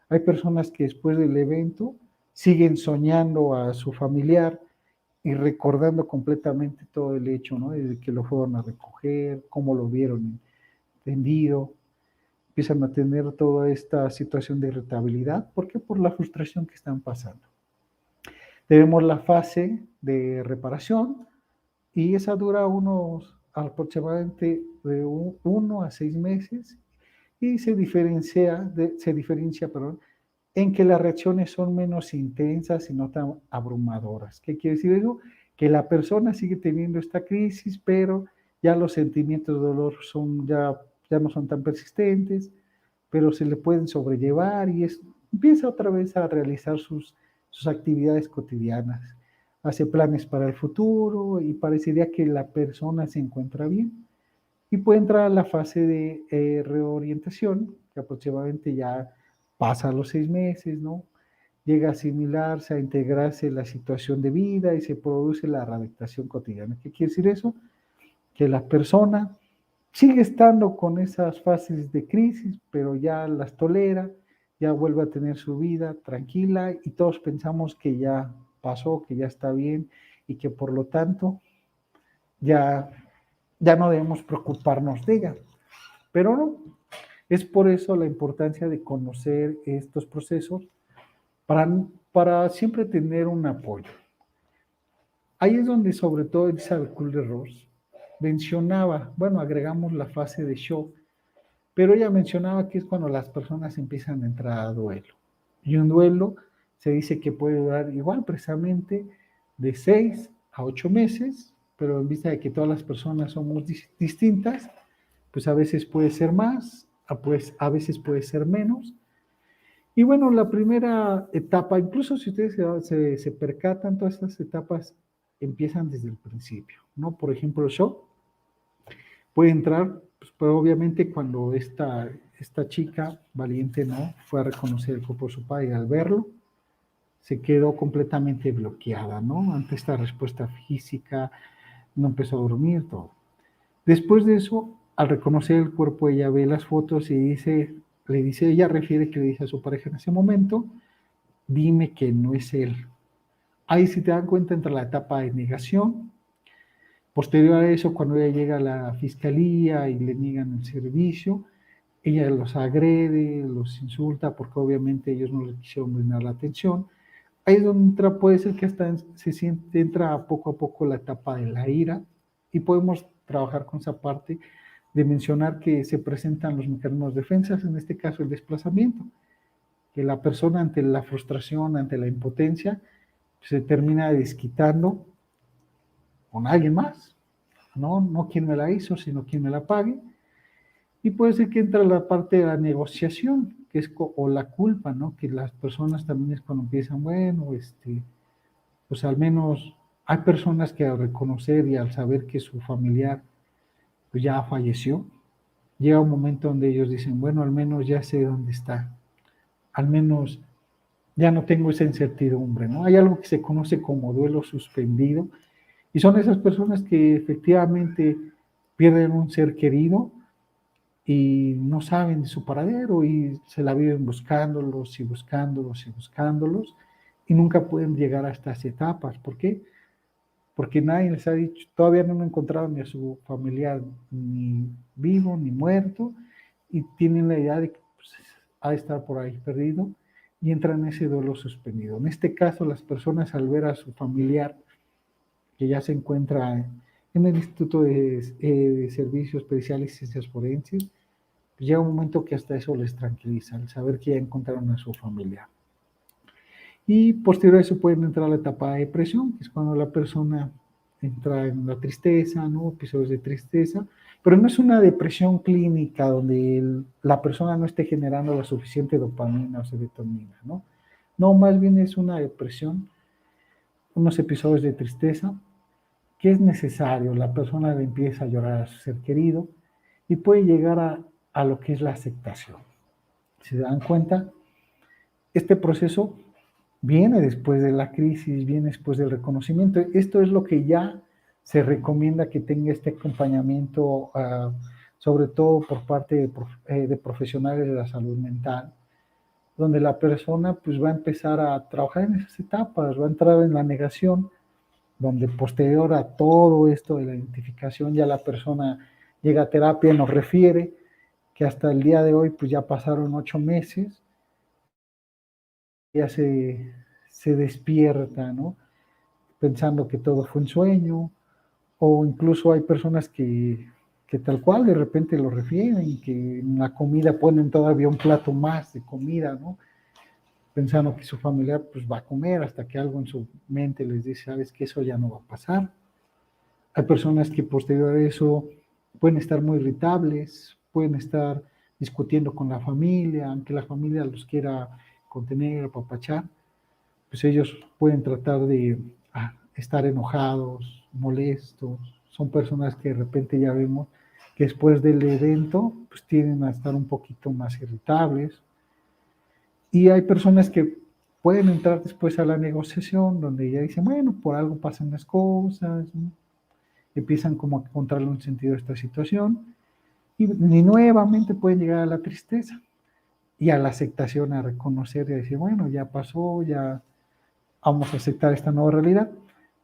Hay personas que después del evento siguen soñando a su familiar y recordando completamente todo el hecho, ¿no? Desde que lo fueron a recoger, cómo lo vieron tendido, empiezan a tener toda esta situación de irritabilidad. ¿Por qué? Por la frustración que están pasando. Tenemos la fase de reparación, y esa dura aproximadamente de 1 a 6 meses, y se diferencia, perdón, en que las reacciones son menos intensas y no tan abrumadoras. ¿Qué quiere decir eso? Que la persona sigue teniendo esta crisis, pero ya los sentimientos de dolor ya no son tan persistentes, pero se le pueden sobrellevar, y empieza otra vez a realizar sus actividades cotidianas. Hace planes para el futuro y parecería que la persona se encuentra bien. Y puede entrar a la fase de reorientación, que aproximadamente ya pasa los 6 meses, ¿no? Llega a asimilarse, a integrarse en la situación de vida y se produce la readaptación cotidiana. ¿Qué quiere decir eso? Que la persona sigue estando con esas fases de crisis, pero ya las tolera, ya vuelve a tener su vida tranquila y todos pensamos que ya pasó, que ya está bien y que por lo tanto ya, ya no debemos preocuparnos de ella. Pero no, es por eso la importancia de conocer estos procesos para, para siempre tener un apoyo. Ahí es donde sobre todo Elizabeth Kubler-Ross mencionaba, bueno, agregamos la fase de shock, pero ella mencionaba que es cuando las personas empiezan a entrar a duelo. Y un duelo se dice que puede durar igual precisamente de 6 a 8 meses, pero en vista de que todas las personas somos distintas, pues a veces puede ser más, pues a veces puede ser menos. Y bueno, la primera etapa, incluso si ustedes se percatan, todas estas etapas empiezan desde el principio, ¿no? Por ejemplo, el shock puede entrar, pues obviamente cuando esta chica valiente, ¿no? Fue a reconocer el cuerpo de su padre y al verlo, se quedó completamente bloqueada, ¿no? Ante esta respuesta física, no empezó a dormir, todo. Después de eso, al reconocer el cuerpo, ella ve las fotos y ella refiere que le dice a su pareja en ese momento, dime que no es él. Ahí si te dan cuenta entra la etapa de negación. Posterior a eso, cuando ella llega a la fiscalía y le niegan el servicio, ella los agrede, los insulta, porque obviamente ellos no le quisieron brindar la atención. Ahí es donde entra, puede ser que hasta entra poco a poco la etapa de la ira y podemos trabajar con esa parte de mencionar que se presentan los mecanismos de defensa, en este caso el desplazamiento, que la persona ante la frustración, ante la impotencia, se termina desquitando con alguien más, no quien me la hizo, sino quien me la pague. Y puede ser que entra la parte de la negociación, que es o la culpa, ¿no? Que las personas también es cuando empiezan, bueno, pues al menos hay personas que al reconocer y al saber que su familiar pues ya falleció, llega un momento donde ellos dicen, bueno, al menos ya sé dónde está, al menos ya no tengo esa incertidumbre, ¿no? Hay algo que se conoce como duelo suspendido y son esas personas que efectivamente pierden un ser querido y no saben de su paradero y se la viven buscándolos y buscándolos y buscándolos y nunca pueden llegar a estas etapas. ¿Por qué? Porque nadie les ha dicho, todavía no han encontrado ni a su familiar ni vivo ni muerto y tienen la idea de que pues, ha de estar por ahí perdido y entran en ese duelo suspendido. En este caso, las personas al ver a su familiar que ya se encuentra en el Instituto de Servicios Especiales y Ciencias Forenses, pues llega un momento que hasta eso les tranquiliza, el saber que ya encontraron a su familiar. Y posterior a eso pueden entrar a la etapa de depresión, que es cuando la persona entra en la tristeza, ¿no? Episodios de tristeza, pero no es una depresión clínica donde la persona no esté generando la suficiente dopamina o serotonina, ¿no? No, más bien es una depresión, unos episodios de tristeza que es necesario, la persona le empieza a llorar a su ser querido y puede llegar a lo que es la aceptación. Si se dan cuenta, este proceso viene después de la crisis, viene después del reconocimiento. Esto es lo que ya se recomienda que tenga este acompañamiento, sobre todo por parte de profesionales de la salud mental, donde la persona pues va a empezar a trabajar en esas etapas, va a entrar en la negación, donde posterior a todo esto de la identificación ya la persona llega a terapia y nos refiere que hasta el día de hoy pues ya pasaron 8 meses, ya se despierta, ¿no? Pensando que todo fue un sueño, o incluso hay personas que tal cual de repente lo refieren, que en la comida ponen todavía un plato más de comida, ¿no? Pensando que su familiar pues va a comer hasta que algo en su mente les dice, sabes que eso ya no va a pasar. Hay personas que posterior a eso pueden estar muy irritables, pueden estar discutiendo con la familia, aunque la familia los quiera contener, apapachar, pues ellos pueden tratar de estar enojados, molestos. Son personas que de repente ya vemos que después del evento pues tienden a estar un poquito más irritables. Y hay personas que pueden entrar después a la negociación donde ya dicen, bueno, por algo pasan las cosas, ¿no? Empiezan como a encontrarle un sentido a esta situación y nuevamente pueden llegar a la tristeza y a la aceptación, a reconocer y a decir, bueno, ya pasó, ya vamos a aceptar esta nueva realidad.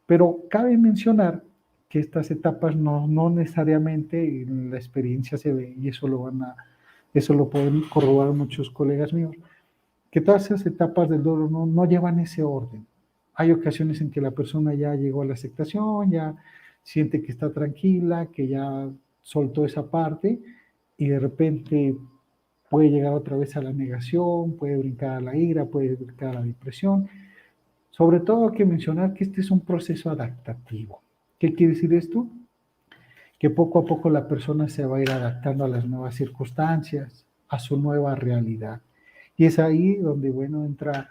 Pero cabe mencionar que estas etapas no necesariamente en la experiencia se ve, y eso lo pueden corroborar muchos colegas míos, que todas esas etapas del duelo no llevan ese orden. Hay ocasiones en que la persona ya llegó a la aceptación, ya siente que está tranquila, que ya soltó esa parte, y de repente puede llegar otra vez a la negación, puede brincar a la ira, puede brincar a la depresión. Sobre todo hay que mencionar que este es un proceso adaptativo. ¿Qué quiere decir esto? Que poco a poco la persona se va a ir adaptando a las nuevas circunstancias, a su nueva realidad. Y es ahí donde, bueno, entra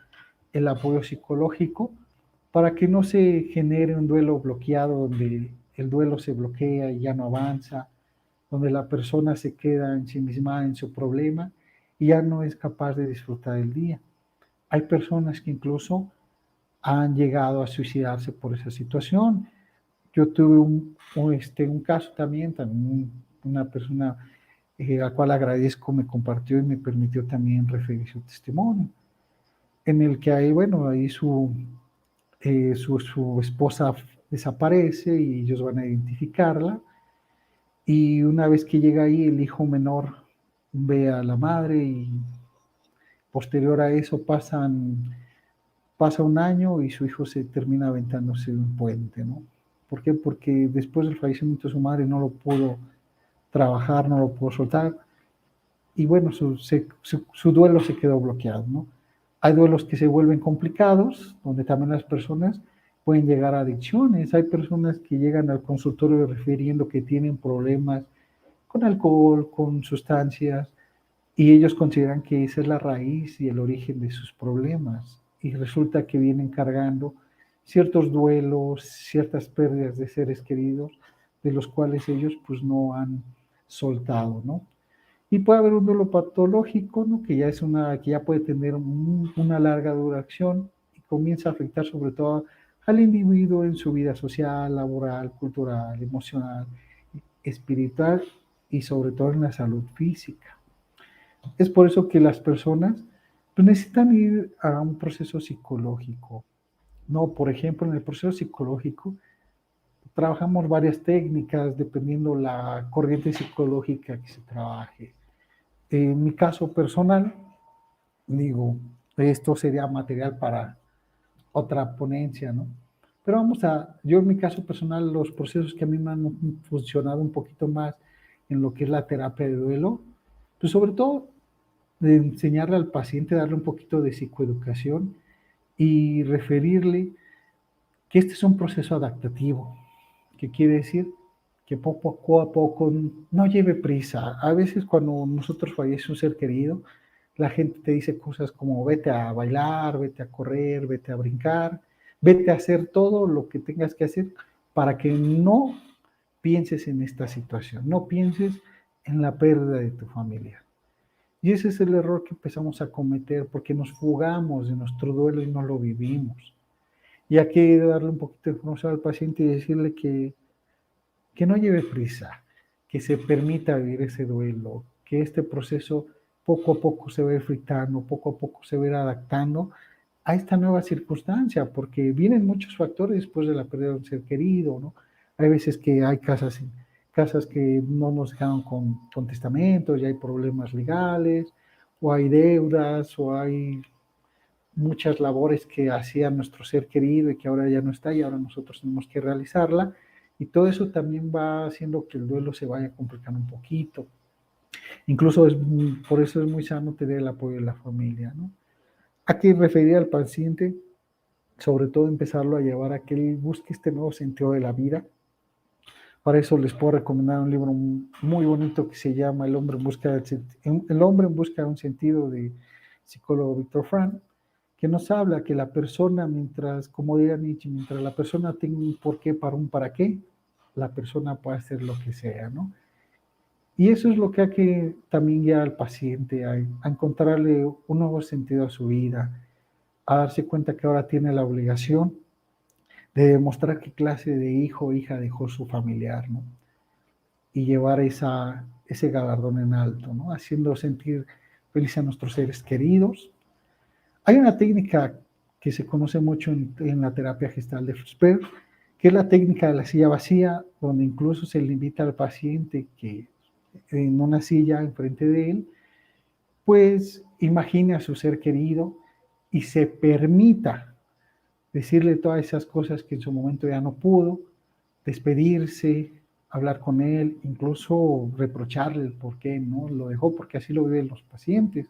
el apoyo psicológico para que no se genere un duelo bloqueado, donde el duelo se bloquea y ya no avanza, donde la persona se queda ensimismada en su problema y ya no es capaz de disfrutar el día. Hay personas que incluso han llegado a suicidarse por esa situación. Yo tuve un caso también una persona a la cual agradezco me compartió y me permitió también referir su testimonio, en el que ahí, bueno, ahí su esposa desaparece y ellos van a identificarla. Y una vez que llega ahí, el hijo menor ve a la madre y posterior a eso pasa un año y su hijo se termina aventándose de un puente, ¿no? ¿Por qué? Porque después del fallecimiento de su madre no lo pudo trabajar, no lo pudo soltar y bueno, su duelo se quedó bloqueado, ¿no? Hay duelos que se vuelven complicados, donde también las personas pueden llegar a adicciones. Hay personas que llegan al consultorio refiriendo que tienen problemas con alcohol, con sustancias, y ellos consideran que esa es la raíz y el origen de sus problemas. Y resulta que vienen cargando ciertos duelos, ciertas pérdidas de seres queridos, de los cuales ellos pues no han soltado, ¿no? Y puede haber un duelo patológico, ¿no? Que ya puede tener una larga duración y comienza a afectar sobre todo al individuo en su vida social, laboral, cultural, emocional, espiritual y sobre todo en la salud física. Es por eso que las personas pues, necesitan ir a un proceso psicológico. No, por ejemplo, en el proceso psicológico trabajamos varias técnicas dependiendo la corriente psicológica que se trabaje. En mi caso personal, digo, esto sería material para otra ponencia, ¿no? Pero yo en mi caso personal, los procesos que a mí me han funcionado un poquito más en lo que es la terapia de duelo, pues sobre todo de enseñarle al paciente, darle un poquito de psicoeducación y referirle que este es un proceso adaptativo, que quiere decir que poco a poco no lleve prisa. A veces cuando nosotros fallece un ser querido, la gente te dice cosas como vete a bailar, vete a correr, vete a brincar, vete a hacer todo lo que tengas que hacer para que no pienses en esta situación, no pienses en la pérdida de tu familia. Y ese es el error que empezamos a cometer porque nos fugamos de nuestro duelo y no lo vivimos. Y hay que darle un poquito de información al paciente y decirle que no lleve prisa, que se permita vivir ese duelo, que este proceso poco a poco se va a ir fritando, poco a poco se va a ir adaptando a esta nueva circunstancia, porque vienen muchos factores después de la pérdida de un ser querido, ¿no? Hay veces que hay casas que no nos dejaron con testamentos, y hay problemas legales, o hay deudas, o hay muchas labores que hacía nuestro ser querido y que ahora ya no está y ahora nosotros tenemos que realizarla. Y todo eso también va haciendo que el duelo se vaya complicando un poquito. Incluso por eso es muy sano tener el apoyo de la familia, ¿no? Hay que referir al paciente, sobre todo empezarlo a llevar a que él busque este nuevo sentido de la vida. Para eso les puedo recomendar un libro muy bonito que se llama El hombre en busca de un sentido, de psicólogo Víctor Frank, que nos habla que la persona, como diría Nietzsche, mientras la persona tenga un porqué para un para qué, la persona puede hacer lo que sea, ¿no? Y eso es lo que hay que también guiar al paciente, a encontrarle un nuevo sentido a su vida, a darse cuenta que ahora tiene la obligación de demostrar qué clase de hijo o hija dejó su familiar, ¿no? Y llevar ese galardón en alto, ¿no? Haciendo sentir feliz a nuestros seres queridos. Hay una técnica que se conoce mucho en la terapia gestal de Flusberg, que es la técnica de la silla vacía, donde incluso se le invita al paciente que en una silla enfrente de él, pues imagine a su ser querido y se permita decirle todas esas cosas que en su momento ya no pudo, despedirse, hablar con él, incluso reprocharle el por qué no lo dejó, porque así lo viven los pacientes,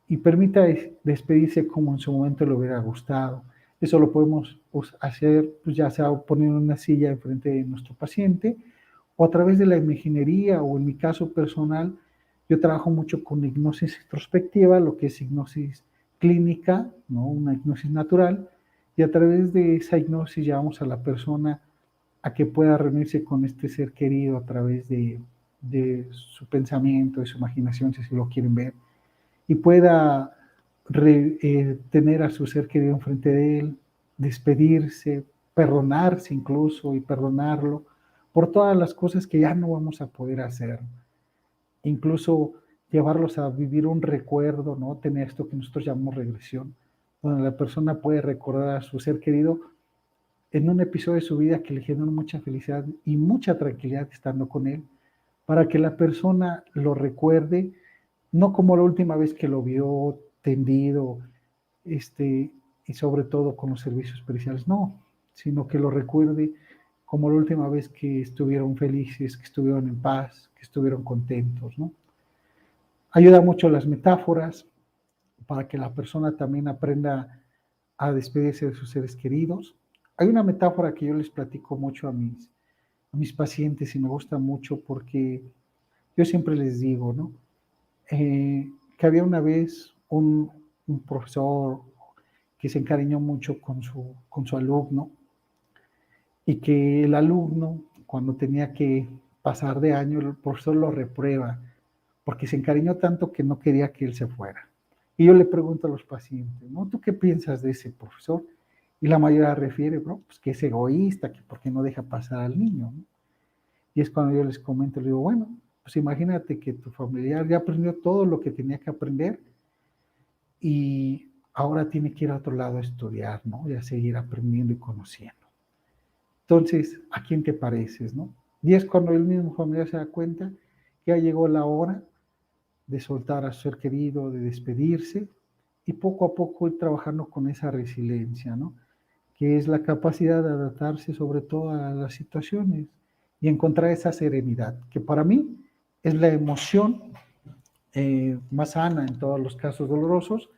y permita despedirse como en su momento le hubiera gustado. Eso lo podemos hacer, pues ya sea poniendo una silla enfrente de nuestro paciente o a través de la imaginería, o en mi caso personal, yo trabajo mucho con hipnosis introspectiva, lo que es hipnosis clínica, ¿no? Una hipnosis natural, y a través de esa hipnosis llevamos a la persona a que pueda reunirse con este ser querido a través de su pensamiento, de su imaginación, si así lo quieren ver, y pueda tener a su ser querido enfrente de él, despedirse, perdonarse incluso y perdonarlo por todas las cosas que ya no vamos a poder hacer. Incluso llevarlos a vivir un recuerdo, ¿no? Tener esto que nosotros llamamos regresión, donde la persona puede recordar a su ser querido en un episodio de su vida que le generó mucha felicidad y mucha tranquilidad estando con él, para que la persona lo recuerde, no como la última vez que lo vio tendido, y sobre todo con los servicios periciales, no, sino que lo recuerde como la última vez que estuvieron felices, que estuvieron en paz, que estuvieron contentos, ¿no? Ayuda mucho las metáforas para que la persona también aprenda a despedirse de sus seres queridos. Hay una metáfora que yo les platico mucho a mis pacientes y me gusta mucho porque yo siempre les digo, ¿no? Que había una vez un profesor que se encariñó mucho con su alumno, y que el alumno, cuando tenía que pasar de año, el profesor lo reprueba porque se encariñó tanto que no quería que él se fuera. Y yo le pregunto a los pacientes, ¿no? ¿Tú qué piensas de ese profesor? Y la mayoría refiere, bro, pues que es egoísta, que por qué no deja pasar al niño, ¿no? Y es cuando yo les comento, le digo, bueno, pues imagínate que tu familiar ya aprendió todo lo que tenía que aprender y ahora tiene que ir a otro lado a estudiar, ¿no? Y a seguir aprendiendo y conociendo. Entonces, ¿a quién te pareces, no? Y es cuando el mismo familiar se da cuenta que ya llegó la hora de soltar a su ser querido, de despedirse, y poco a poco ir trabajando con esa resiliencia, ¿no? Que es la capacidad de adaptarse sobre todo a las situaciones y encontrar esa serenidad, que para mí es la emoción más sana en todos los casos dolorosos,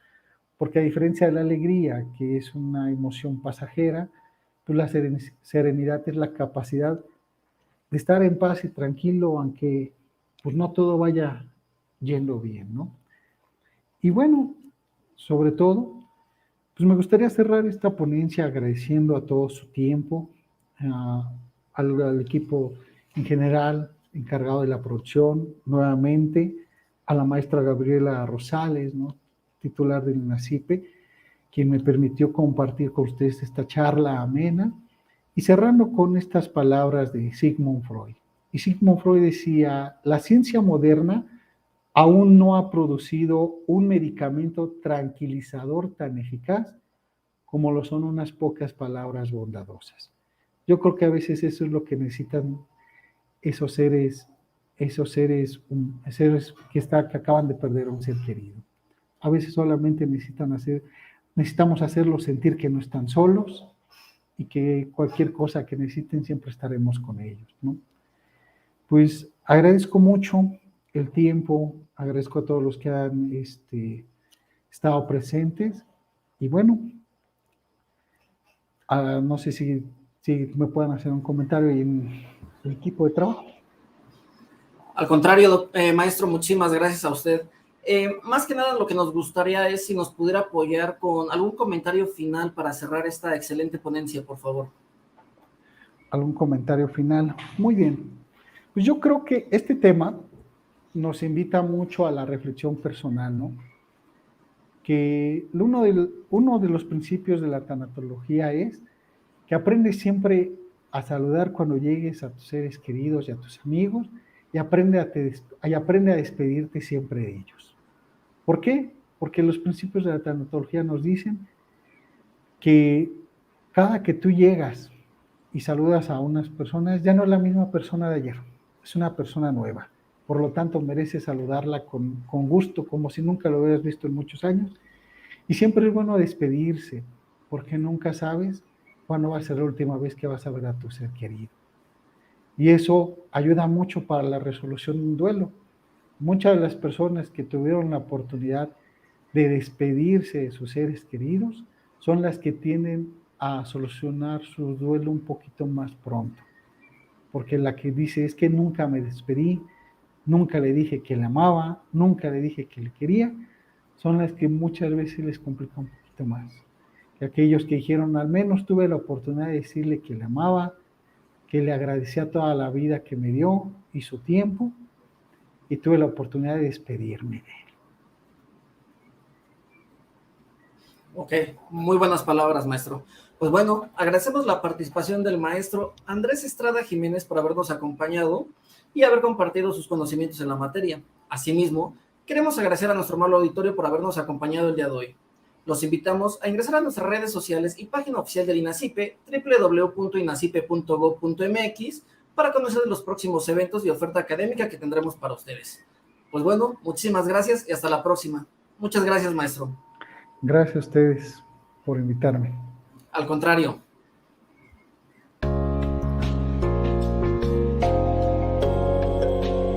porque a diferencia de la alegría, que es una emoción pasajera, pues la serenidad es la capacidad de estar en paz y tranquilo, aunque pues no todo vaya yendo bien, ¿no? Y bueno, sobre todo, pues me gustaría cerrar esta ponencia agradeciendo a todo su tiempo, al equipo en general encargado de la producción, nuevamente a la maestra Gabriela Rosales, ¿no? Titular del INACIPE, quien me permitió compartir con ustedes esta charla amena, y cerrando con estas palabras de Sigmund Freud. Y Sigmund Freud decía, la ciencia moderna aún no ha producido un medicamento tranquilizador tan eficaz como lo son unas pocas palabras bondadosas. Yo creo que a veces eso es lo que necesitan esos seres, seres que acaban de perder a un ser querido. A veces solamente necesitamos hacerlos sentir que no están solos y que cualquier cosa que necesiten siempre estaremos con ellos, ¿no? Pues agradezco mucho el tiempo, agradezco a todos los que han estado presentes y bueno, no sé si me pueden hacer un comentario en el equipo de trabajo. Al contrario, maestro, muchísimas gracias a usted. Más que nada lo que nos gustaría es si nos pudiera apoyar con algún comentario final para cerrar esta excelente ponencia, por favor. ¿Algún comentario final? Muy bien. Pues yo creo que este tema nos invita mucho a la reflexión personal, ¿no? Que uno de los principios de la tanatología es que aprendes siempre a saludar cuando llegues a tus seres queridos y a tus amigos, y aprende a despedirte siempre de ellos. ¿Por qué? Porque los principios de la tanatología nos dicen que cada que tú llegas y saludas a unas personas, ya no es la misma persona de ayer, es una persona nueva. Por lo tanto, mereces saludarla con gusto, como si nunca lo hubieras visto en muchos años. Y siempre es bueno despedirse, porque nunca sabes cuándo va a ser la última vez que vas a ver a tu ser querido. Y eso ayuda mucho para la resolución de un duelo. Muchas de las personas que tuvieron la oportunidad de despedirse de sus seres queridos son las que tienden a solucionar su duelo un poquito más pronto. Porque la que dice es que nunca me despedí, nunca le dije que le amaba, nunca le dije que le quería, son las que muchas veces les complica un poquito más. Que aquellos que dijeron, al menos tuve la oportunidad de decirle que le amaba, que le agradecía toda la vida que me dio y su tiempo, y tuve la oportunidad de despedirme de él. Ok, muy buenas palabras, maestro. Pues bueno, agradecemos la participación del maestro Andrés Estrada Jiménez por habernos acompañado y haber compartido sus conocimientos en la materia. Asimismo, queremos agradecer a nuestro amable auditorio por habernos acompañado el día de hoy. Los invitamos a ingresar a nuestras redes sociales y página oficial del INACYPE, www.inacype.gov.mx, para conocer los próximos eventos y oferta académica que tendremos para ustedes. Pues bueno, muchísimas gracias y hasta la próxima. Muchas gracias, maestro. Gracias a ustedes por invitarme. Al contrario.